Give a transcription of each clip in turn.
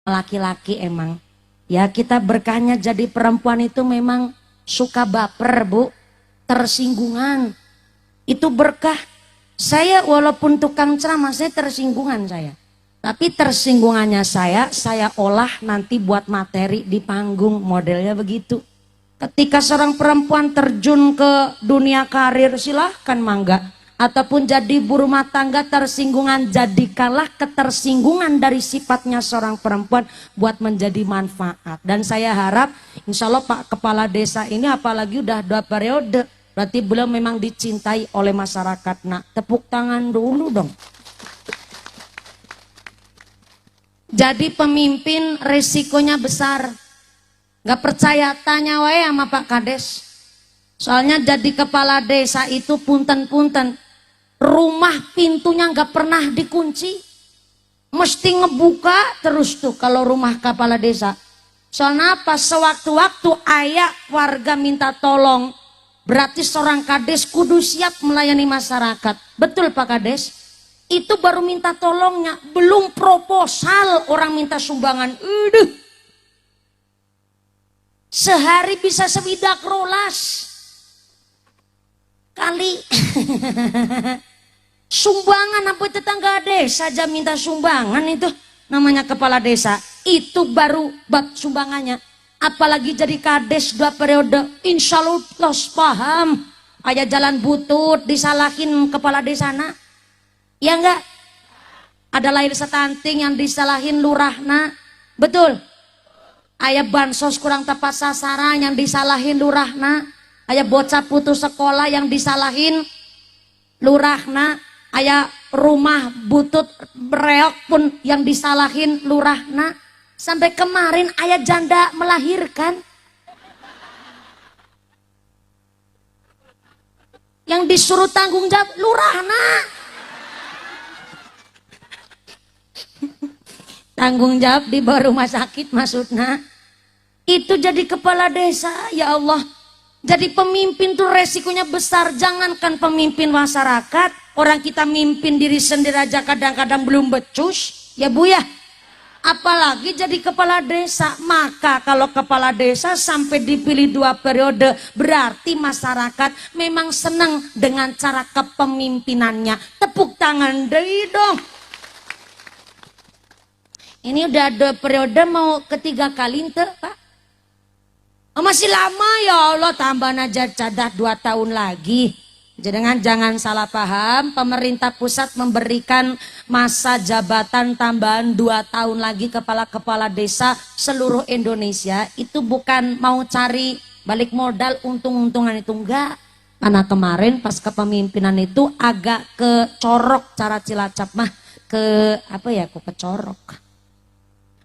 laki-laki emang. Ya kita berkahnya jadi perempuan itu memang suka baper bu, tersinggungan. Itu berkah. Saya walaupun tukang ceramah saya tersinggungan saya. Tapi tersinggungannya saya olah nanti buat materi di panggung modelnya begitu. Ketika seorang perempuan terjun ke dunia karir silahkan mangga. Ataupun jadi ibu rumah tangga tersinggungan, jadikanlah ketersinggungan dari sifatnya seorang perempuan buat menjadi manfaat. Dan saya harap insya Allah Pak Kepala Desa ini apalagi udah 2 periode, berarti beliau memang dicintai oleh masyarakat. Nah tepuk tangan dulu dong. Jadi pemimpin resikonya besar. Gak percaya tanya wae sama Pak Kades. Soalnya jadi kepala desa itu punten-punten. Rumah pintunya gak pernah dikunci. Mesti ngebuka terus tuh kalau rumah kepala desa. Soalnya apa? Sewaktu-waktu ayah warga minta tolong. Berarti seorang kades kudu siap melayani masyarakat. Betul Pak Kades? Itu baru minta tolongnya. Belum proposal orang minta sumbangan. Sehari bisa sewidak rolas. Kali sumbangan apa tetangga desa saja minta sumbangan itu namanya kepala desa. Itu baru bab sumbangannya. Apalagi jadi kades 2 periode. Insya Allah paham. Ayah jalan butut disalahin kepala desa nak. Ya enggak? Ada lahir setanting yang disalahin lurahna. Betul? Ayah bansos kurang tepat sasaran yang disalahin lurahna. Ayah bocah putus sekolah yang disalahin lurahna. Ayah rumah butut bereok pun yang disalahin lurahna. Sampai kemarin ayah janda melahirkan. Yang disuruh tanggung jawab lurahna. Tanggung jawab di bawah rumah sakit maksudnya. Itu jadi kepala desa, ya Allah. Jadi pemimpin tuh resikonya besar. Jangankan pemimpin masyarakat, orang kita mimpin diri sendiri aja kadang-kadang belum becus, ya Bu ya. Apalagi jadi kepala desa. Maka kalau kepala desa sampai dipilih 2 periode, berarti masyarakat memang senang dengan cara kepemimpinannya. Tepuk tangan deh dong. Ini udah 2 periode mau ketiga kali ente Pak. Oh, masih lama ya Allah, tambahan aja cadah 2 tahun lagi. Jangan salah paham, pemerintah pusat memberikan masa jabatan tambahan 2 tahun lagi kepala-kepala desa seluruh Indonesia. Itu bukan mau cari balik modal untung-untungan itu enggak. Karena kemarin pas kepemimpinan itu agak kecorok cara Cilacap mah kok kecorok.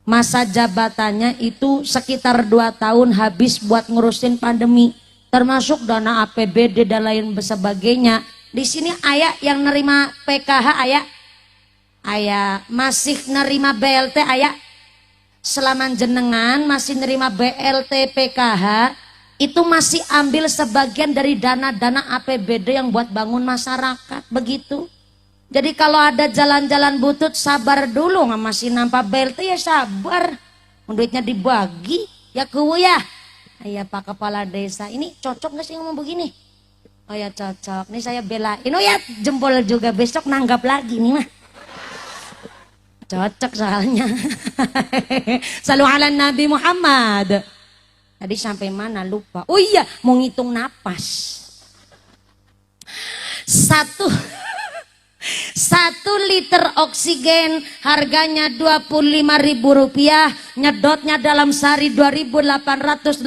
Masa jabatannya itu sekitar 2 tahun habis buat ngurusin pandemi, termasuk dana APBD dan lain sebagainya. Di sini ayah yang nerima PKH, ayah masih nerima BLT, ayah selama jenengan masih nerima BLT PKH itu masih ambil sebagian dari dana-dana APBD yang buat bangun masyarakat begitu. Jadi kalau ada jalan-jalan butut sabar dulu, nggak masih nampak BLT ya sabar. Duitnya dibagi ya kuwu ya. Iya Pak Kepala Desa, ini cocok nggak sih ngomong begini? Oh ya cocok, ini saya belain. Oh ya jempol juga, besok nanggap lagi nih mah. Cocok soalnya. Salu ala Nabi Muhammad. Tadi sampai mana lupa. Oh iya mau ngitung napas. 1 liter oksigen harganya Rp25.000, nyedotnya dalam sehari 2.880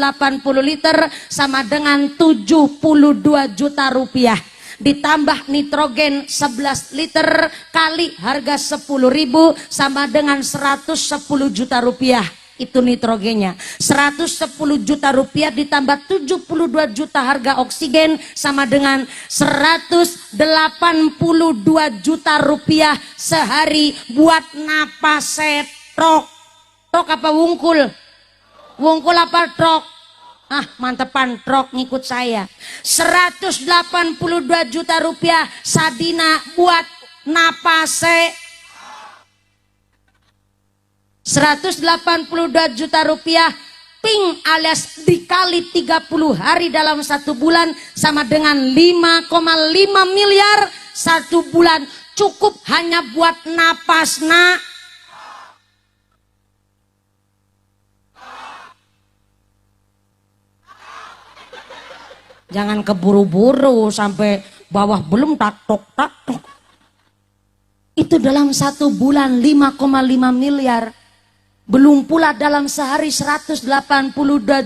liter sama dengan 72 juta rupiah. Ditambah nitrogen 11 liter kali harga 10.000 sama dengan 110 juta rupiah. Itu nitrogennya 110 juta rupiah ditambah 72 juta harga oksigen sama dengan 182 juta rupiah sehari buat napas trok. Trok apa wungkul? Wungkul apa trok? Ah mantepan trok ngikut saya. 182 juta rupiah sadina buat napas 182 juta rupiah ping alias dikali 30 hari dalam 1 bulan sama dengan 5,5 miliar 1 bulan, cukup hanya buat napas nak. Jangan keburu-buru sampai bawah belum tatok. Itu dalam 1 bulan 5,5 miliar. Belum pula dalam sehari 182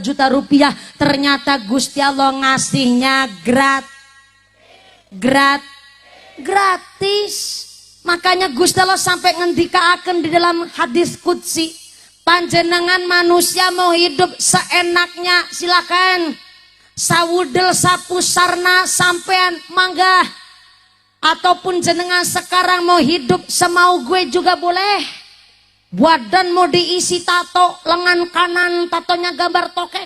juta rupiah. Ternyata Gusti Allah ngasihnya gratis. Makanya Gusti Allah sampai ngendikaaken di dalam hadis qudsi, panjenengan manusia mau hidup seenaknya silakan. Sawudel sapu sarna sampean mangga. Ataupun jenengan sekarang mau hidup semau gue juga boleh. Badan mau diisi tato, lengan kanan tatonya gambar tokek,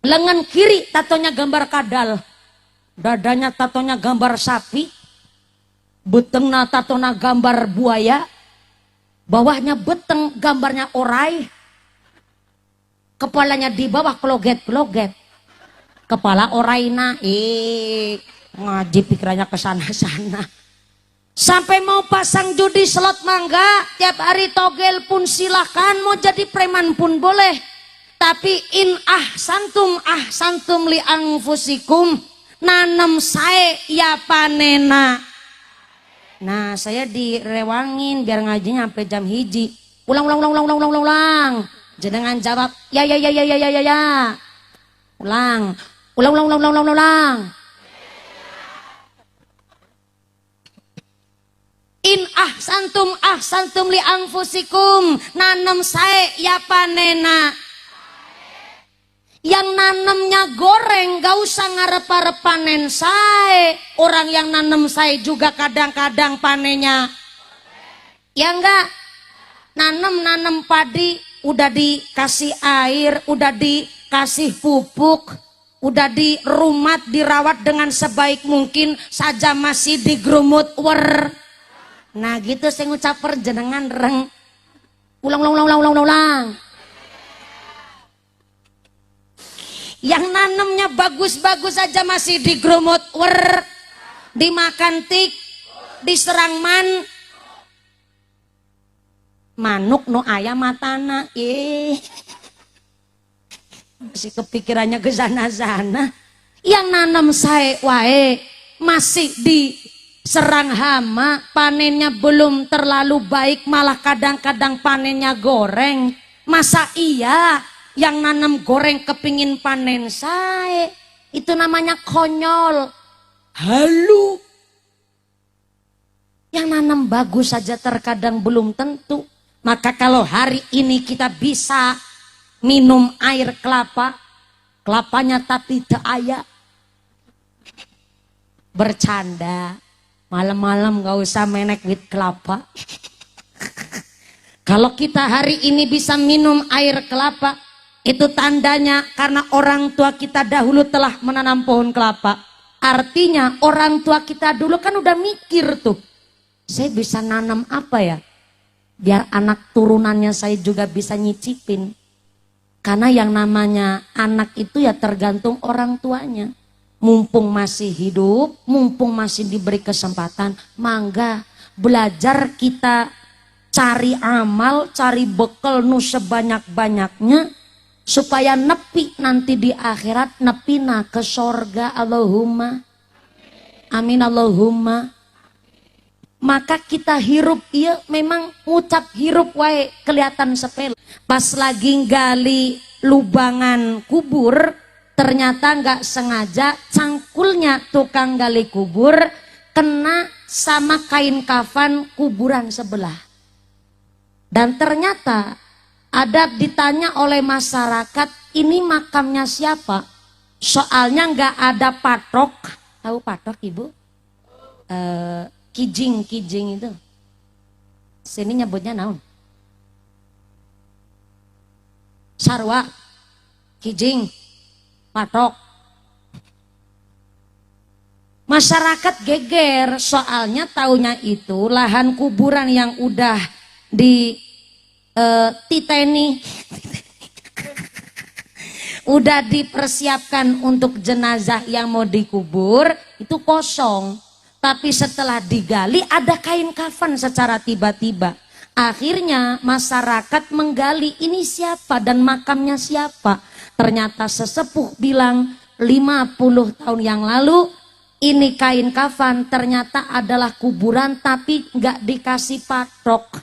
lengan kiri tatonya gambar kadal, dadanya tatonya gambar sapi, betengna tatona gambar buaya, bawahnya beteng gambarnya orai, kepalanya di bawah kloget-kloget, kepala oraina, ngaji pikirannya ke sana-sana. Sampai mau pasang judi slot mangga, tiap hari togel pun silakan, mau jadi preman pun boleh. Tapi in ahsantum li anfusikum, nanem sae ya panena. Nah, saya direwangin biar ngajinya sampai jam 1. Ulang. Jenengan jawab ya. Ulang. In ahsantum li anfusikum, nanem sae ya panena. Yang nanemnya goreng gak usah ngarep-arep panen sae. Orang yang nanem sae juga kadang-kadang panennya ya enggak. Nanem padi udah dikasih air, udah dikasih pupuk, udah dirumat, dirawat dengan sebaik mungkin saja masih digerumut Nah gitu saya ngucap perjenengan reng. Ulang. Yang nanemnya bagus-bagus aja masih digerumut dimakan tik, diserang manuk no ayam matana. Masih kepikirannya ke sana-sana. Yang nanem sae wae masih diserang hama, panennya belum terlalu baik, malah kadang-kadang panennya goreng. Masa iya yang nanam goreng kepingin panen sae? Itu namanya konyol, halu. Yang nanam bagus saja terkadang belum tentu. Maka kalau hari ini kita bisa minum air kelapanya tapi teu aya, bercanda. Malam-malam gak usah menek wit kelapa. Kalau kita hari ini bisa minum air kelapa, itu tandanya karena orang tua kita dahulu telah menanam pohon kelapa. Artinya orang tua kita dulu kan udah mikir tuh, saya bisa nanam apa ya biar anak turunannya saya juga bisa nyicipin. Karena yang namanya anak itu ya tergantung orang tuanya. Mumpung masih hidup, mumpung masih diberi kesempatan, mangga belajar kita cari amal, cari bekal nu sebanyak-banyaknya supaya nepi nanti di akhirat, nepina ke sorga. Allahumma amin, Allahumma. Maka kita hirup, iya memang ngucap hirup wae kelihatan sepele. Pas lagi gali lubangan kubur, ternyata nggak sengaja cangkulnya tukang gali kubur kena sama kain kafan kuburan sebelah. Dan ternyata ada ditanya oleh masyarakat, ini makamnya siapa? Soalnya nggak ada patok. Tahu patok ibu? Kijing itu. Sini nyebutnya naon? Sarwa, kijing, patok. Masyarakat geger soalnya taunya itu lahan kuburan yang udah titeni udah dipersiapkan untuk jenazah yang mau dikubur itu kosong. Tapi setelah digali ada kain kafan secara tiba-tiba. Akhirnya masyarakat menggali ini siapa dan makamnya siapa. Ternyata sesepuh bilang 50 tahun yang lalu ini kain kafan ternyata adalah kuburan tapi nggak dikasih patok.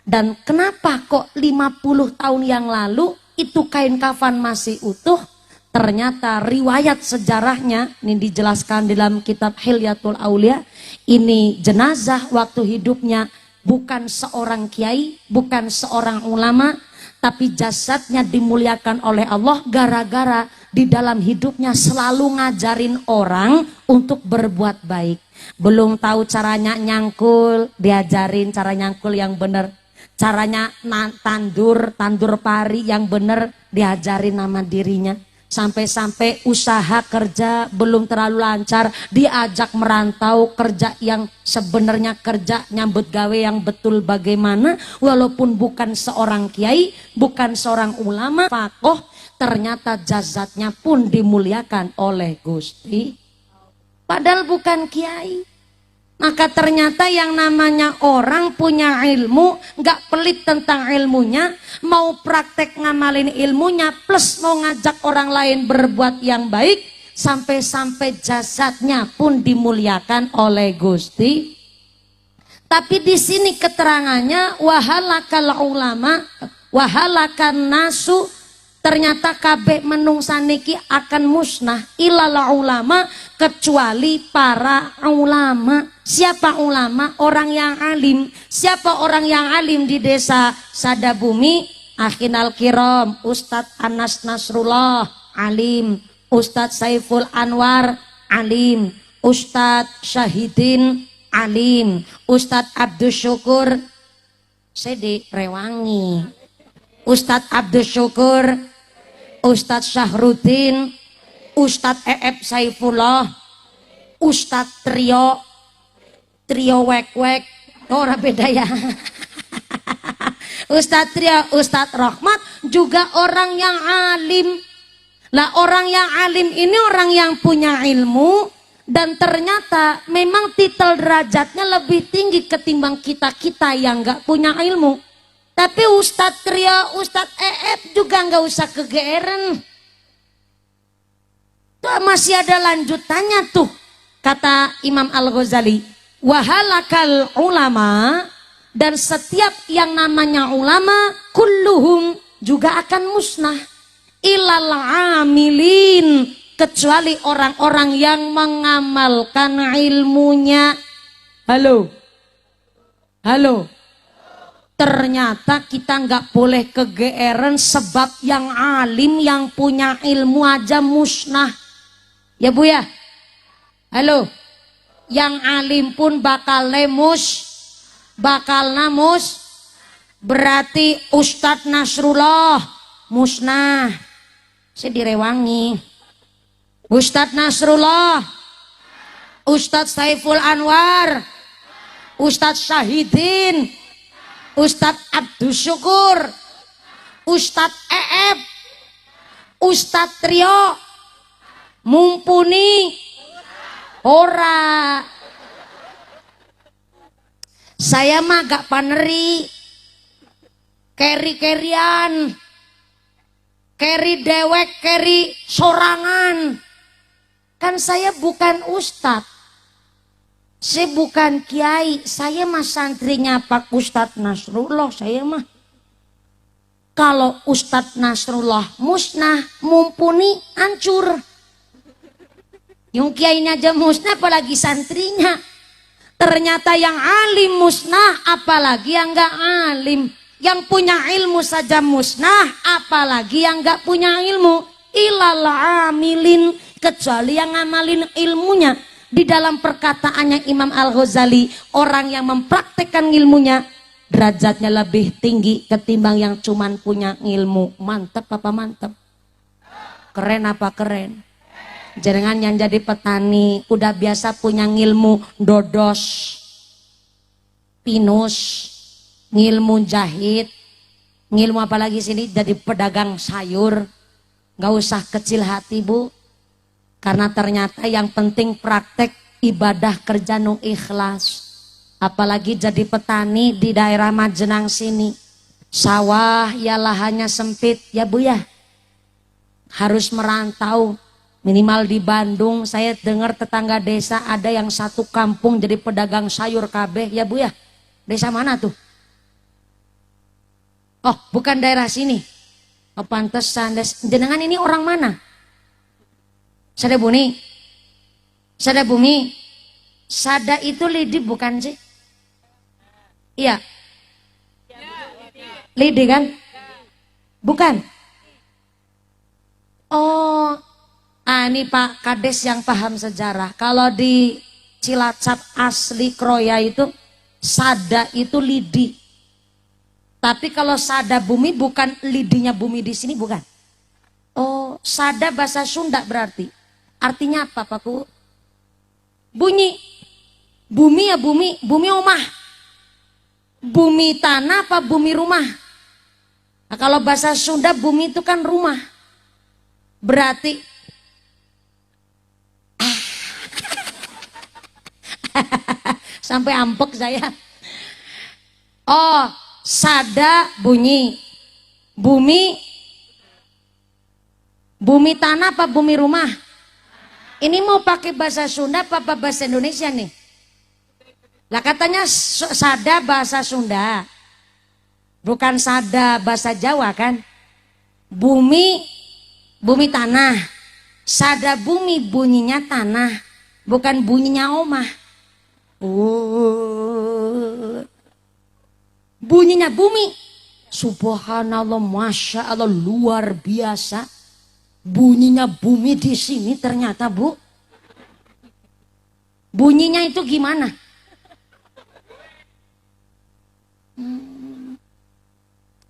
Dan kenapa kok 50 tahun yang lalu itu kain kafan masih utuh? Ternyata riwayat sejarahnya ini dijelaskan dalam kitab Hilyatul Aulia. Ini jenazah waktu hidupnya bukan seorang kiai, bukan seorang ulama, tapi jasadnya dimuliakan oleh Allah gara-gara di dalam hidupnya selalu ngajarin orang untuk berbuat baik. Belum tahu caranya nyangkul, diajarin cara nyangkul yang benar. Caranya tandur pari yang benar diajarin nama dirinya. Sampai-sampai usaha kerja belum terlalu lancar, diajak merantau kerja yang sebenarnya kerja nyambut gawe yang betul bagaimana, walaupun bukan seorang kiai, bukan seorang ulama, fakoh, ternyata jasadnya pun dimuliakan oleh Gusti. Padahal bukan kiai. Maka ternyata yang namanya orang punya ilmu, gak pelit tentang ilmunya, mau praktek ngamalin ilmunya, plus mau ngajak orang lain berbuat yang baik, sampai-sampai jasadnya pun dimuliakan oleh Gusti. Tapi di sini keterangannya wahalakal ulama, wahalakan nasu, ternyata kabeh menung saniki akan musnah ilal ulama, kecuali para ulama. Siapa ulama? Orang yang alim. Siapa orang yang alim di desa Sadabumi? Akhinal Kiram, Ustadz Anas Nasrullah, alim. Ustadz Saiful Anwar, alim. Ustadz Syahidin, alim. Ustadz Abdus Syukur, Sedi Rewangi. Ustadz Abdus Syukur, Ustadz Syahrudin, Ustadz Eep Saifullah, Ustadz Trio wek-wek, ora beda ya. Ustadz Trio, Ustadz Rahmat juga orang yang alim. Lah orang yang alim ini orang yang punya ilmu, dan ternyata memang titel derajatnya lebih tinggi ketimbang kita-kita yang gak punya ilmu. Tapi Ustadz Trio, Ustadz Eep juga gak usah kegeeran. Tuh masih ada lanjutannya tuh, kata Imam Al-Ghazali. Wahalakal ulama, dan setiap yang namanya ulama kulluhum juga akan musnah ilal amilin, kecuali orang-orang yang mengamalkan ilmunya. Halo ternyata kita nggak boleh kegeeran sebab yang alim yang punya ilmu aja musnah ya Bu ya. Halo, yang alim pun bakal lemus, bakal namus. Berarti Ustadz Nasrullah musnah. Saya direwangi. Ustadz Nasrullah, Ustadz Saiful Anwar, Ustadz Syahidin, Ustadz Abdus Syukur, Ustadz Eep, Ustadz Trio, mumpuni. Ora, saya mah gak paneri, keri-kerian, keri dewek, keri sorangan. Kan saya bukan ustadz, saya bukan kiai, saya mah santrinya Pak Ustadz Nasrullah. Saya mah kalau Ustadz Nasrullah musnah, mumpuni hancur. Yung kiainya aja musnah apalagi santrinya. Ternyata yang alim musnah apalagi yang gak alim. Yang punya ilmu saja musnah apalagi yang gak punya ilmu. Ilal amilin, kecuali yang ngamalin ilmunya. Di dalam perkataannya Imam Al-Ghazali, orang yang mempraktekkan ilmunya derajatnya lebih tinggi ketimbang yang cuman punya ilmu. Mantep apa mantep? Keren apa keren? Jangan yang jadi petani udah biasa punya ngilmu dodos, pinus, ngilmu jahit, Ngilmu apalagi sini jadi pedagang sayur. Gak usah kecil hati Bu. Karena ternyata yang penting praktek ibadah kerja nu ikhlas. Apalagi jadi petani di daerah Majenang sini. Sawah ya lahannya sempit ya Bu ya. Harus merantau. Minimal di Bandung saya dengar tetangga desa ada yang satu kampung jadi pedagang sayur kabeh ya Bu ya. Desa mana tuh? Oh, bukan daerah sini. Oh, pantesan. Jenengan ini orang mana? Sada Bumi. Sada Bumi. Sada itu lidi bukan sih? Iya. Lidi kan? Bukan. Oh, ini Pak Kades yang paham sejarah. Kalau di Cilacap asli Kroya itu Sada itu lidi. Tapi kalau Sada Bumi bukan lidinya bumi di sini bukan. Oh, Sada bahasa Sunda berarti. Artinya apa Pakku? Bunyi. Bumi ya bumi, bumi omah. Bumi tanah apa bumi rumah? Nah, kalau bahasa Sunda bumi itu kan rumah. Berarti sampai ampek saya. Oh, Sada bunyi. Bumi. Bumi tanah apa bumi rumah? Ini mau pakai bahasa Sunda apa bahasa Indonesia nih? Lah katanya Sada bahasa Sunda. Bukan Sada bahasa Jawa kan? Bumi, bumi tanah. Sada bumi bunyinya tanah. Bukan bunyinya omah. Bunyinya bumi. Subhanallah, Masya Allah, luar biasa. Bunyinya bumi di sini ternyata Bu. Bunyinya itu gimana?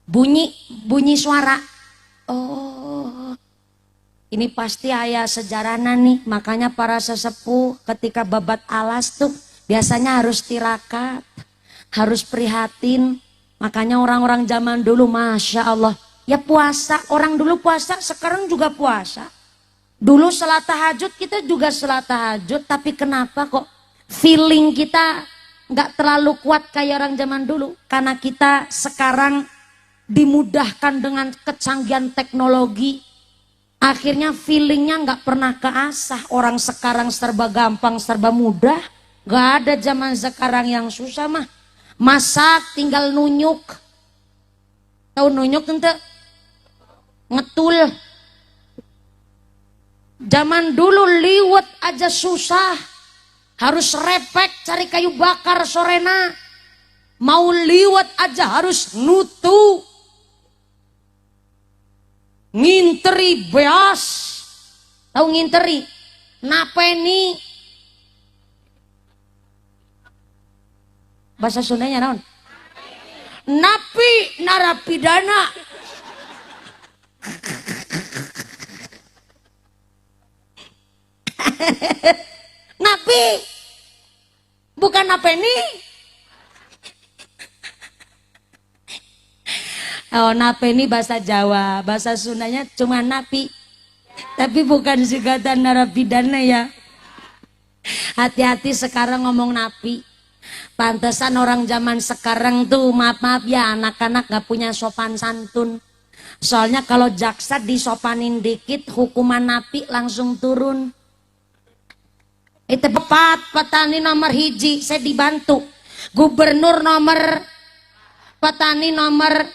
Bunyi suara. Oh, ini pasti ayah sejarahnya nih. Makanya para sesepuh ketika babat alas tuh biasanya harus tirakat, harus prihatin. Makanya orang-orang zaman dulu Masya Allah, ya puasa. Orang dulu puasa, sekarang juga puasa. Dulu salat tahajud, kita juga salat tahajud. Tapi kenapa kok feeling kita nggak terlalu kuat kayak orang zaman dulu? Karena kita sekarang dimudahkan dengan kecanggihan teknologi. Akhirnya feelingnya nggak pernah keasah. Orang sekarang serba gampang, serba mudah. Nggak ada zaman sekarang yang susah mah. Masak tinggal nunyuk. Tahu nunyuk ente? Ngetul. Zaman dulu liwet aja susah. Harus repek cari kayu bakar sorena. Mau liwet aja harus nutu. Nginteri beas. Tahu nginteri? Napeni. Bahasa Sundanya naon? Napi narapidana. Napi. Bukan napeni. Oh, napeni bahasa Jawa. Bahasa Sundanya cuma napi. Tapi bukan singkatan narapidana ya. Hati-hati sekarang ngomong napi. Pantesan orang zaman sekarang tuh maaf-maaf ya anak-anak gak punya sopan santun. Soalnya kalau jaksa disopanin dikit hukuman napi langsung turun. Itu tepat petani nomor hiji saya dibantu. Gubernur nomor, petani nomor,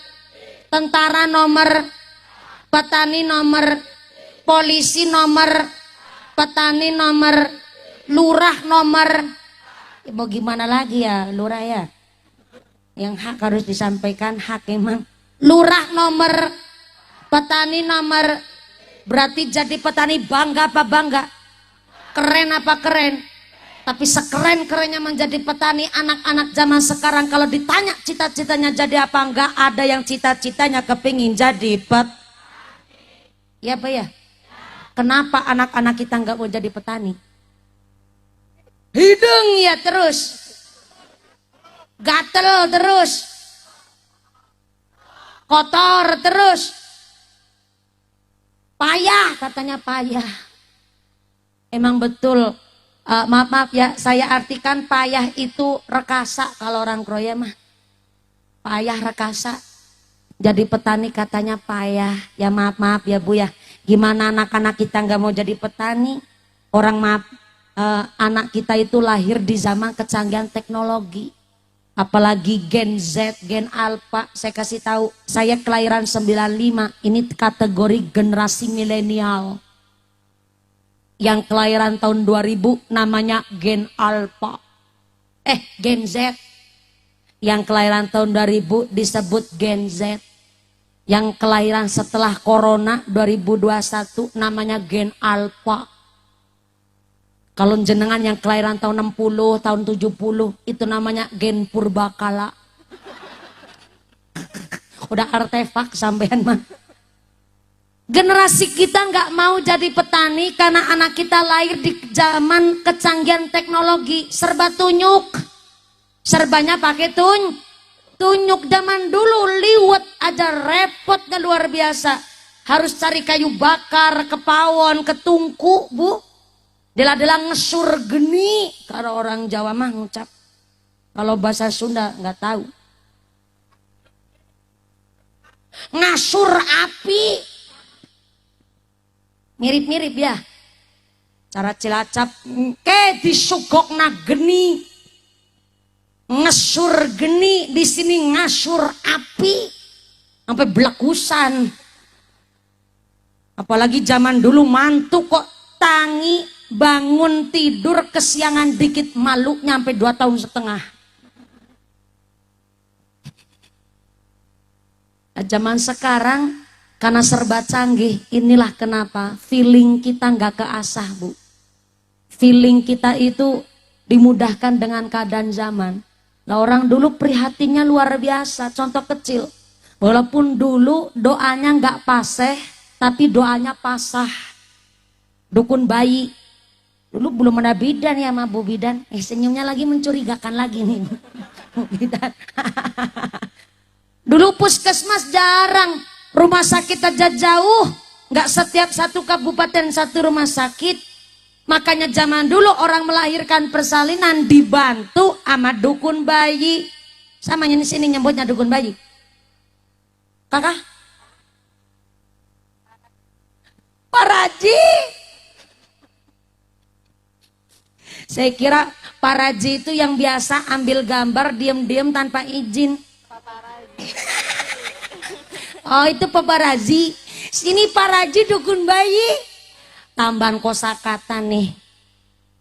tentara nomor, petani nomor, polisi nomor, petani nomor, lurah nomor. Ya, mau gimana lagi ya lurah ya, yang hak harus disampaikan hak emang. Lurah nomor, petani nomor. Berarti jadi petani bangga apa bangga? Keren apa keren? Tapi sekeren-kerennya menjadi petani, anak-anak zaman sekarang kalau ditanya cita-citanya jadi apa, enggak ada yang cita-citanya kepingin jadi ya apa ya? Kenapa anak-anak kita enggak mau jadi petani? Hidung ya terus, gatel terus, kotor terus. Payah, katanya payah. Emang betul, maaf ya, saya artikan payah itu rekasa kalau orang Kroya mah. Payah rekasa. Jadi petani katanya payah. Ya maaf ya Bu ya. Gimana anak-anak kita nggak mau jadi petani? Orang maaf, anak kita itu lahir di zaman kecanggihan teknologi. Apalagi Gen Z, Gen Alpha, saya kasih tahu, saya kelahiran 95, ini kategori generasi milenial. Yang kelahiran tahun 2000 namanya Gen Alpha. Gen Z. Yang kelahiran tahun 2000 disebut Gen Z. Yang kelahiran setelah Corona 2021 namanya Gen Alpha. Kalau jenengan yang kelahiran tahun 60, tahun 70, itu namanya Gen Purbakala. Udah artefak sampean mah. Generasi kita nggak mau jadi petani karena anak kita lahir di zaman kecanggihan teknologi. Serba tunyuk. Serbanya pakai tunyuk. Zaman dulu liwet aja repotnya luar biasa. Harus cari kayu bakar, ke pawon, ke tungku, Bu. Dela-dela ngesur geni, kalau orang Jawa mah ngucap. Kalau bahasa Sunda nggak tahu. Ngasur api. Mirip-mirip ya. Cara Cilacap, disugokna geni. Ngesur geni, di sini ngasur api. Sampai belakusan. Apalagi zaman dulu mantu kok tangi. Bangun tidur kesiangan dikit malu nyampe 2 tahun setengah. Nah, zaman sekarang karena serba canggih, inilah kenapa feeling kita nggak keasah, Bu. Feeling kita itu dimudahkan dengan keadaan zaman. Nah, orang dulu prihatinnya luar biasa. Contoh kecil, walaupun dulu doanya nggak fasih, tapi doanya pasah. Dukun bayi. Dulu belum ada bidan ya sama Bu Bidan. Senyumnya lagi mencurigakan lagi nih Bu Bidan. Dulu puskesmas jarang. Rumah sakit aja jauh. Nggak setiap satu kabupaten satu rumah sakit. Makanya zaman dulu orang melahirkan persalinan dibantu sama dukun bayi. Sama ini sini nyebutnya dukun bayi. Kakak? Pak Raji. Saya kira Pak Raji itu yang biasa ambil gambar diam-diam tanpa izin. Oh itu Pak Raji. Sini Pak Raji dukun bayi. Tambahan kosakata nih.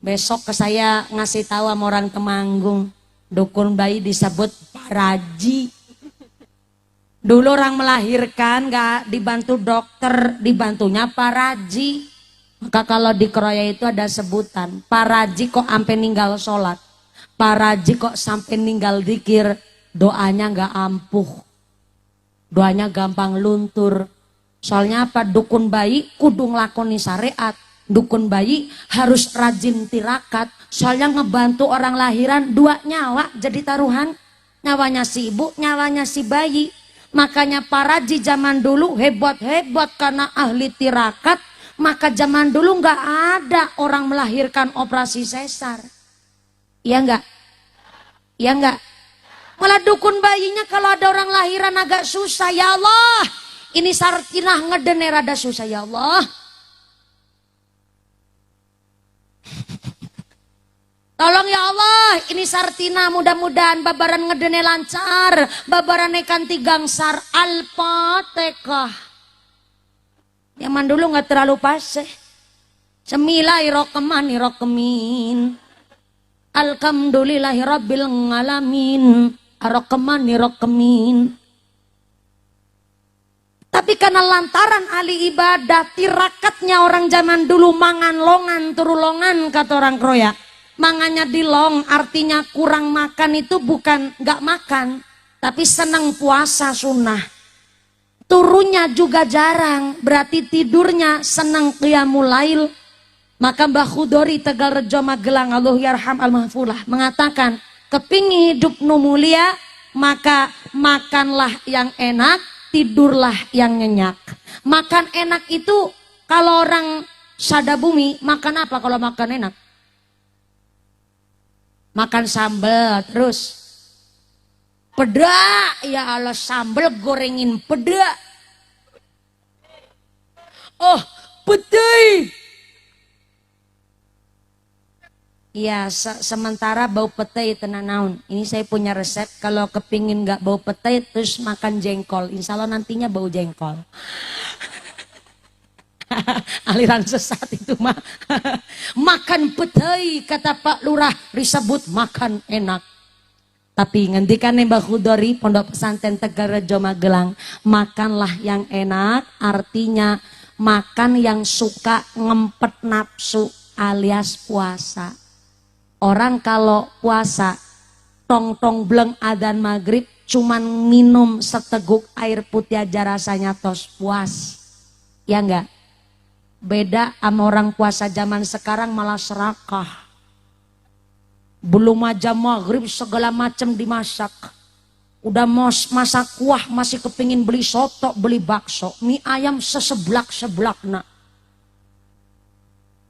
Besok ke saya ngasih tahu sama orang Temanggung. Dukun bayi disebut Pak Raji. Dulu orang melahirkan gak dibantu dokter, dibantunya Pak Raji. Maka kalau di Kroya itu ada sebutan, Pak Raji kok sampai ninggal sholat, Pak Raji kok sampai ninggal zikir, doanya nggak ampuh, doanya gampang luntur. Soalnya apa? Dukun bayi kudu nglakoni syariat, dukun bayi harus rajin tirakat, soalnya ngebantu orang lahiran 2 nyawa jadi taruhan, nyawanya si ibu, nyawanya si bayi. Makanya Pak Raji zaman dulu hebat-hebat karena ahli tirakat. Maka zaman dulu nggak ada orang melahirkan operasi sesar. Iya nggak? Iya nggak? Malah dukun bayinya kalau ada orang lahiran agak susah, ya Allah. Ini Sartinah ngedene rada susah, ya Allah. Tolong ya Allah, ini Sartina mudah-mudahan babaran ngedene lancar, babaran kanti gangsar Al-Fatihah. Zaman dulu nggak terlalu paseh. Semilairokemin. Alhamdulillahi rabbil ngalamin. Arokemanirokemin. Tapi karena lantaran ahli ibadah, tirakatnya orang zaman dulu mangan longan turu longan kata orang Kroya. Mangannya di long artinya kurang makan itu bukan nggak makan, tapi senang puasa sunnah. Turunnya juga jarang, berarti tidurnya senang qiyamul lail. Maka Mbah Khudori Tegalrejo Magelang Allah yarham al-mahfulah mengatakan, kepingin hidup nu mulia maka makanlah yang enak, tidurlah yang nyenyak. Makan enak itu kalau orang sadabumi makan apa kalau makan enak? Makan sambal terus peda, ya Allah sambal gorengin peda. Oh, petai. Ya, sementara bau petai tenan naon. Ini saya punya resep kalau kepingin nggak bau petai terus makan jengkol. Insya Allah nantinya bau jengkol. Aliran sesat itu mah. Makan petai kata Pak Lurah disebut makan enak. Tapi ngendikan Mbah Khudori Pondok Pesantren Tegalrejo Magelang, makanlah yang enak artinya makan yang suka ngempet nafsu alias puasa. Orang kalau puasa tong-tong bleng adzan maghrib cuman minum seteguk air putih aja rasanya tos puas. Ya enggak? Beda sama orang puasa zaman sekarang malah serakah. Belum aja maghrib segala macam dimasak. Udah masak kuah masih kepingin beli soto, beli bakso, mie ayam seseblak-seblak nak.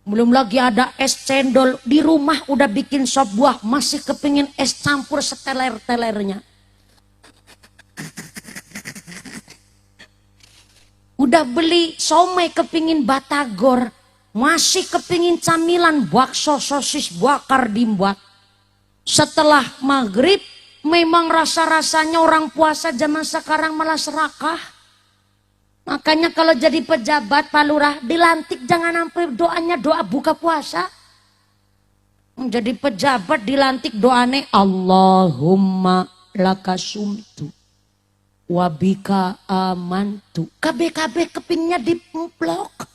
Belum lagi ada es cendol, di rumah udah bikin sop buah, masih kepingin es campur seteler-telernya. Udah beli somai kepingin batagor, masih kepingin camilan bakso sosis bakar dimbak. Setelah maghrib memang rasa-rasanya orang puasa zaman sekarang malah serakah. Makanya kalau jadi pejabat Pak Lurah dilantik jangan sampai doanya doa buka puasa. Menjadi pejabat dilantik doane Allahumma lakasumtu wabika amantu. KB kepingnya dipemplok.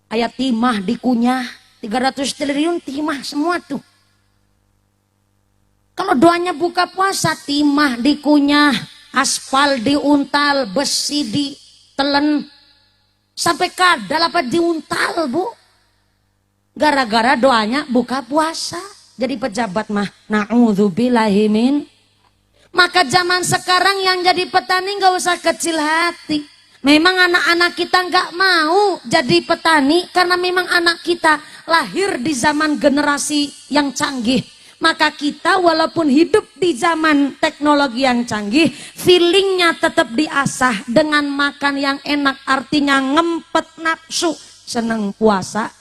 Ayat timah dikunyah 300 triliun timah semua tuh. Kalau doanya buka puasa timah dikunyah, aspal diuntal, besi ditelen, sampai kadal apa diuntal bu. Gara-gara doanya buka puasa. Jadi pejabat mah na'udzubillahi min. Maka zaman sekarang yang jadi petani gak usah kecil hati. Memang anak-anak kita gak mau jadi petani karena memang anak kita lahir di zaman generasi yang canggih. Maka kita walaupun hidup di zaman teknologi yang canggih, feelingnya tetap diasah dengan makan yang enak, artinya ngempet nafsu, seneng puasa.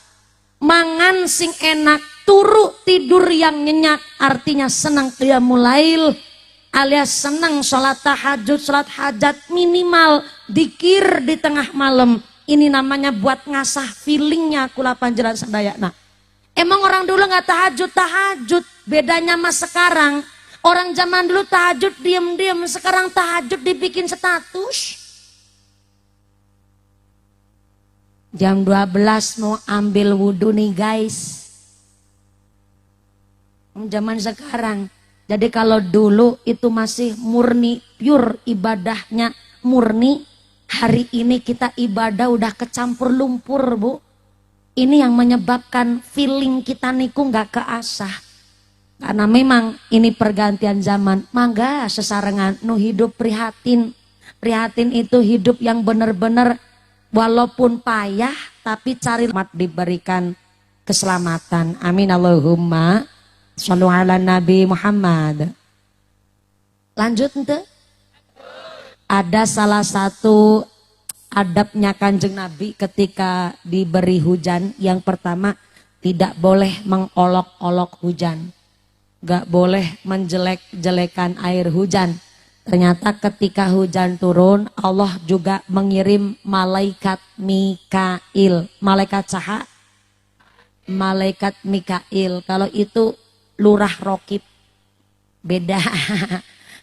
Mangan sing enak, turu tidur yang nyenyak, artinya seneng qiyamul lail, alias seneng sholat tahajud, sholat hajat minimal, dikir di tengah malam. Ini namanya buat ngasah feelingnya kula panjenengan sadayana. Emang orang dulu nggak tahajud, bedanya mas sekarang. Orang zaman dulu tahajud diem-diem, sekarang tahajud dibikin status. Jam 12 mau ambil wudhu nih guys. Zaman sekarang. Jadi kalau dulu itu masih murni, pure ibadahnya murni. Hari ini kita ibadah udah kecampur lumpur bu. Ini yang menyebabkan feeling kita niku nggak keasah. Karena memang ini pergantian zaman. Mangga sesarengan nu hidup prihatin. Prihatin itu hidup yang benar-benar walaupun payah tapi cari diberikan keselamatan. Amin Allahumma shollu ala Nabi Muhammad. Lanjut ente. Ada salah satu adabnya Kanjeng Nabi ketika diberi hujan. Yang pertama, tidak boleh mengolok-olok hujan. Gak boleh menjelek-jelekan air hujan. Ternyata ketika hujan turun, Allah juga mengirim malaikat Mikail. Malaikat Caha, malaikat Mikail. Kalau itu lurah rokib, beda.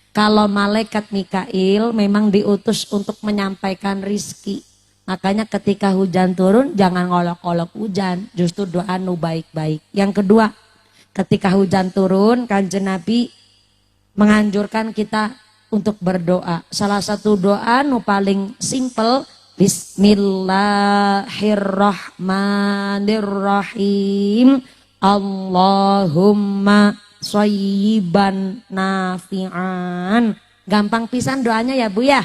Kalau malaikat Mikail memang diutus untuk menyampaikan rizki. Makanya ketika hujan turun jangan ngolok-olok hujan. Justru doa nu baik-baik. Yang kedua, ketika hujan turun Kanjeng Nabi menganjurkan kita untuk berdoa. Salah satu doa nu paling simple. Bismillahirrahmanirrahim. Allahumma shayyiban nafi'an. Gampang pisan doanya ya bu ya.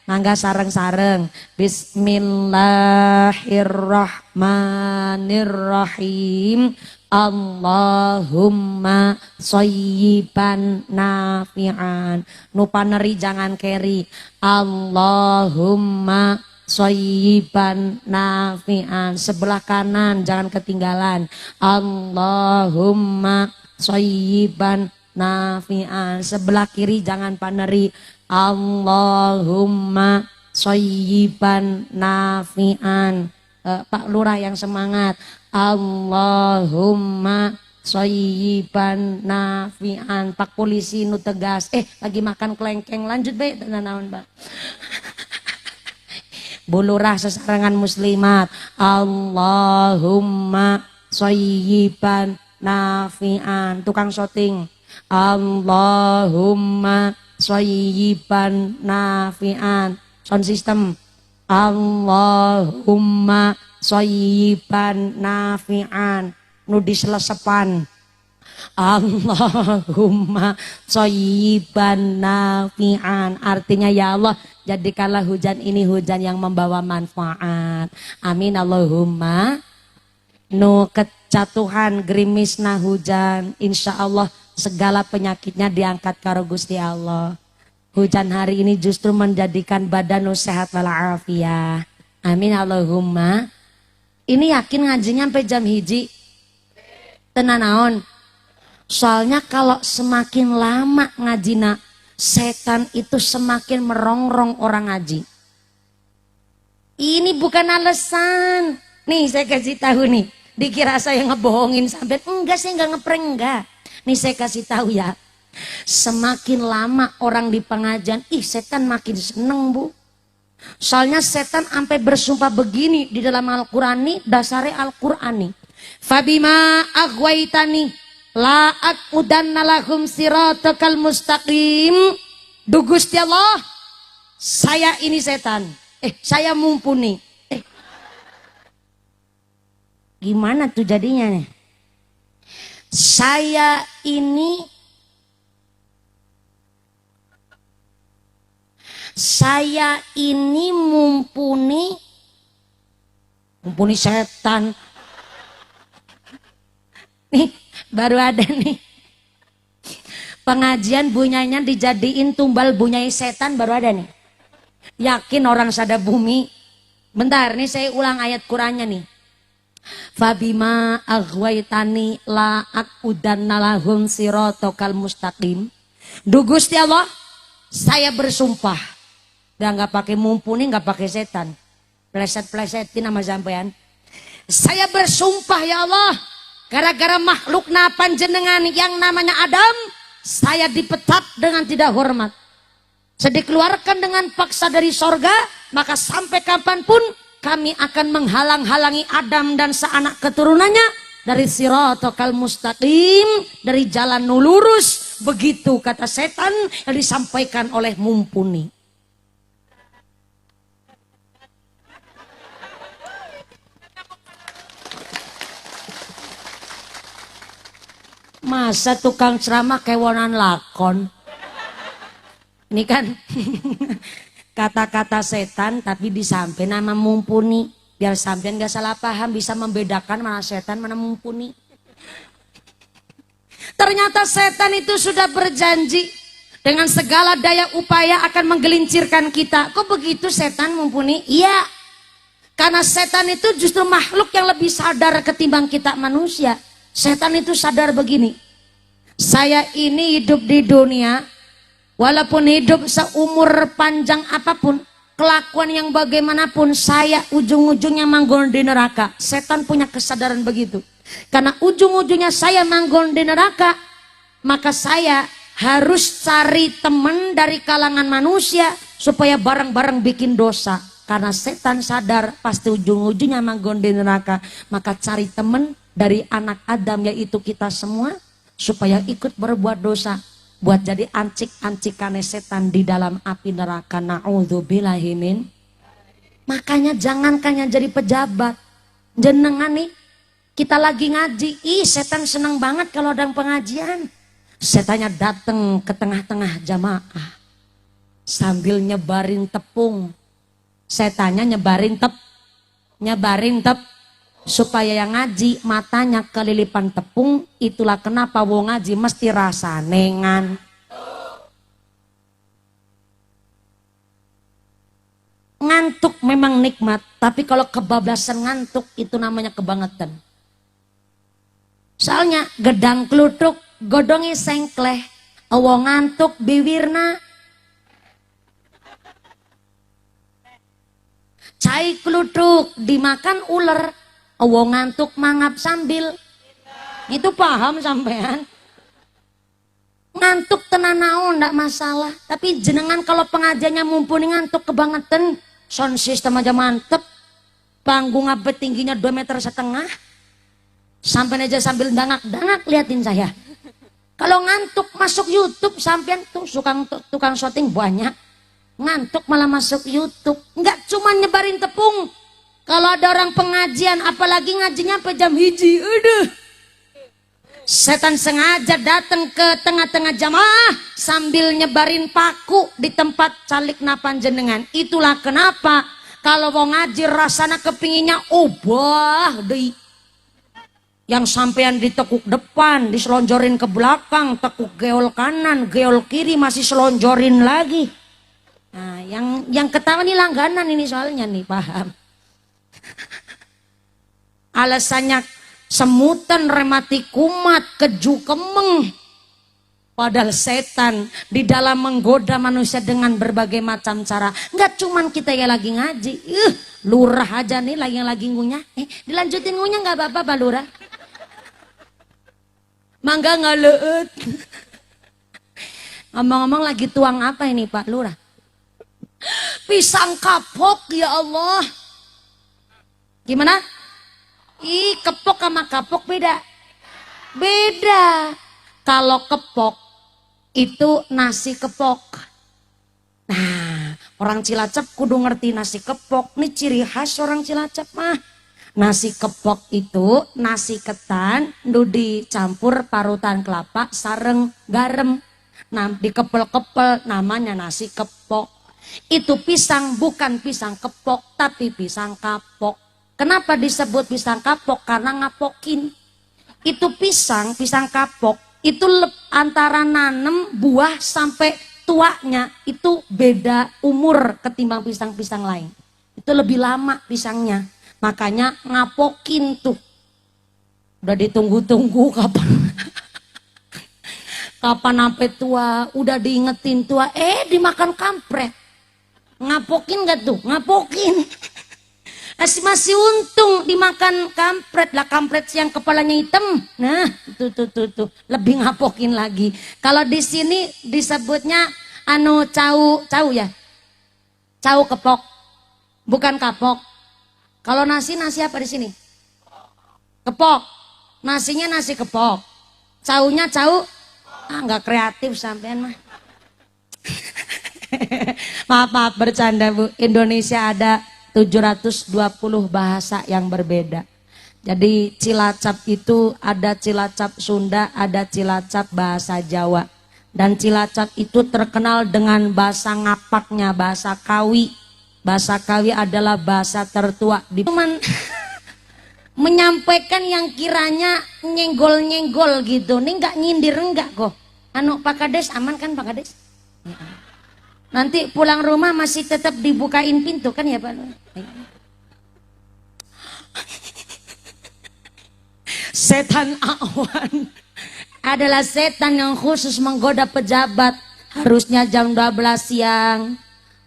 Mangga sareng-sareng. Bismillahirrahmanirrahim. Allahumma shayyiban nafi'an. Nu paneri jangan keri. Allahumma shayyiban nafi'an. Sebelah kanan jangan ketinggalan. Allahumma shayyiban nafi'an. Sebelah kiri jangan paneri. Allahumma shayyiban nafi'an. Pak Lurah yang semangat. Allahumma shayyiban nafi'an. Pak Polisi nu tegas. Lagi makan kelengkeng, lanjut baik naon Pak. Bu Lurah sesarangan muslimat. Allahumma shayyiban nafi'an. Tukang syuting. Allahumma shayyiban nafi'an. Sound system. Allahumma shayyiban nafi'an. Nu diselesepan. Allahumma shayyiban nafi'an. Artinya ya Allah, jadikanlah hujan ini hujan yang membawa manfaat. Amin Allahumma. Nu kejatuhan gerimisna hujan, insya Allah segala penyakitnya diangkat karo Gusti Allah. Hujan hari ini justru menjadikan badan nu sehat walafiat. Amin Allahumma. Ini yakin ngajinya sampai jam 1. Tenan naon? Soalnya kalau semakin lama ngajina, setan itu semakin merongrong orang ngaji. Ini bukan alasan. Nih saya kasih tahu nih. Dikira saya ngebohongin sampai enggak, saya enggak ngeprank enggak. Nih saya kasih tahu ya. Semakin lama orang di pengajian, setan makin seneng bu. Soalnya setan sampai bersumpah begini di dalam Al-Qur'an nih, dasarnya Al-Qur'an nih. Fabima aghwaytani la aqudanna lahum siratakal mustaqim. Du Gusti Allah, saya ini setan. Saya mumpuni. Gimana tuh jadinya nih? Saya ini mumpuni setan. Nih baru ada nih pengajian bunyanya dijadiin tumbal bunyai setan, baru ada nih. Yakin orang sada bumi. Bentar nih saya ulang ayat Qur'annya nih. Fabima aghwaytani la aqudanna lahum siratakal mustaqim. Du Gusti Allah, saya bersumpah. Udah nggak pakai mumpuni, nggak pakai setan. Pleset-plesetin nama sampean. Saya bersumpah ya Allah, gara-gara makhluk panjenengan yang namanya Adam, saya dipecat dengan tidak hormat. Saya dikeluarkan dengan paksa dari sorga, maka sampai kapanpun kami akan menghalang-halangi Adam dan seanak keturunannya dari siratal mustaqim, dari jalan lurus. Begitu kata setan yang disampaikan oleh mumpuni. Masa tukang ceramah kewonan lakon? Ini kan kata-kata setan tapi disampaikan nama mumpuni. Biar sampean gak salah paham, bisa membedakan mana setan mana mumpuni. Ternyata setan itu sudah berjanji dengan segala daya upaya akan menggelincirkan kita. Kok begitu setan mumpuni? Iya. Karena setan itu justru makhluk yang lebih sadar ketimbang kita manusia. Setan itu sadar begini. Saya ini hidup di dunia, walaupun hidup seumur panjang apapun, kelakuan yang bagaimanapun, saya ujung-ujungnya manggon di neraka. Setan punya kesadaran begitu. Karena ujung-ujungnya saya manggon di neraka, maka saya harus cari teman dari kalangan manusia supaya bareng-bareng bikin dosa. Karena setan sadar pasti ujung-ujungnya manggon di neraka, maka cari teman dari anak Adam, yaitu kita semua, supaya ikut berbuat dosa, buat jadi ancik-ancikannya setan di dalam api neraka. Na'udzubillahi min. Makanya jangankan yang jadi pejabat, jenengan nih, kita lagi ngaji, setan senang banget kalau ada pengajian. Setannya datang ke tengah-tengah jamaah. sambil nyebarin tepung. Setannya nyebarin supaya yang ngaji matanya kelilipan tepung. Itulah kenapa wong ngaji mesti rasa nengan. Ngantuk memang nikmat, tapi kalau kebablasan ngantuk itu namanya kebangetan. Soalnya gedang kluthuk godongi sengkleh, wong ngantuk bibirna cai kluthuk dimakan ular, wong ngantuk mangap sambil. Itu paham sampean? Ngantuk tenan naon ndak masalah, tapi jenengan kalau pengajiannya mumpuni ngantuk kebangetan, sound system aja mantep, panggung apa tingginya 2,5 meter, sampai aja sambil dangak-dangak liatin saya. Kalau ngantuk masuk YouTube, sampean tuh tukang syuting banyak ngantuk malah masuk YouTube, nggak cuma nyebarin tepung. Kalau ada orang pengajian, apalagi ngajinya sampai jam 1, aduh, setan sengaja datang ke tengah-tengah jamaah sambil nyebarin paku di tempat calik napan jenengan. Itulah kenapa kalau mau ngaji rasana kepinginnya ubah deh. Yang sampean ditekuk depan, diselonjorin ke belakang, tekuk geol kanan, geol kiri, masih selonjorin lagi. Nah, yang ketawa nih langganan ini soalnya nih, paham? Alasannya semutan, rematik kumat, keju kemeng. Padahal setan di dalam menggoda manusia dengan berbagai macam cara. Nggak cuman kita yang lagi ngaji, lurah aja nih yang lagi ngunyah. Dilanjutin ngunyah nggak apa-apa, Pak Lurah? Mangga nggak leut. Ngomong-ngomong lagi tuang apa ini Pak Lurah? Pisang kapok, ya Allah. Gimana? Kepok sama kapok beda. Beda. Kalau kepok itu nasi kepok. Nah, orang Cilacap kudu ngerti nasi kepok. Ini ciri khas orang Cilacap mah. Nasi kepok itu nasi ketan nu dicampur parutan kelapa sareng garam. Nah, dikepel-kepel namanya nasi kepok. Itu pisang bukan pisang kepok tapi pisang kapok. Kenapa disebut pisang kapok? Karena ngapokin. Itu pisang kapok itu antara nanem buah sampai tuanya itu beda umur ketimbang pisang-pisang lain. Itu lebih lama pisangnya. Makanya ngapokin tuh. Udah ditunggu-tunggu kapan sampai tua, udah diingetin tua, dimakan kampret. Ngapokin gak tuh? Ngapokin. Masih untung dimakan kampret lah, kampret yang kepalanya hitam. Nah, tuh lebih ngapokin lagi. Kalau di sini disebutnya cau ya. Cau kepok. Bukan kapok. Kalau nasi apa di sini? Kepok. Nasinya nasi kepok. Caunya cau. Nggak kreatif sampean mah. Maaf bercanda Bu. Indonesia ada 720 bahasa yang berbeda. Jadi Cilacap itu ada Cilacap Sunda, ada Cilacap bahasa Jawa. Dan Cilacap itu terkenal dengan bahasa ngapaknya, bahasa Kawi. Bahasa Kawi adalah bahasa tertua. Cuman menyampaikan yang kiranya nyenggol-nyenggol gitu. Ini nggak nyindir enggak kok. Pak Kades aman kan Pak Kades? Ya. Nanti pulang rumah masih tetap dibukain pintu kan ya Pak? Setan awan adalah setan yang khusus menggoda pejabat. Harusnya jam 12 siang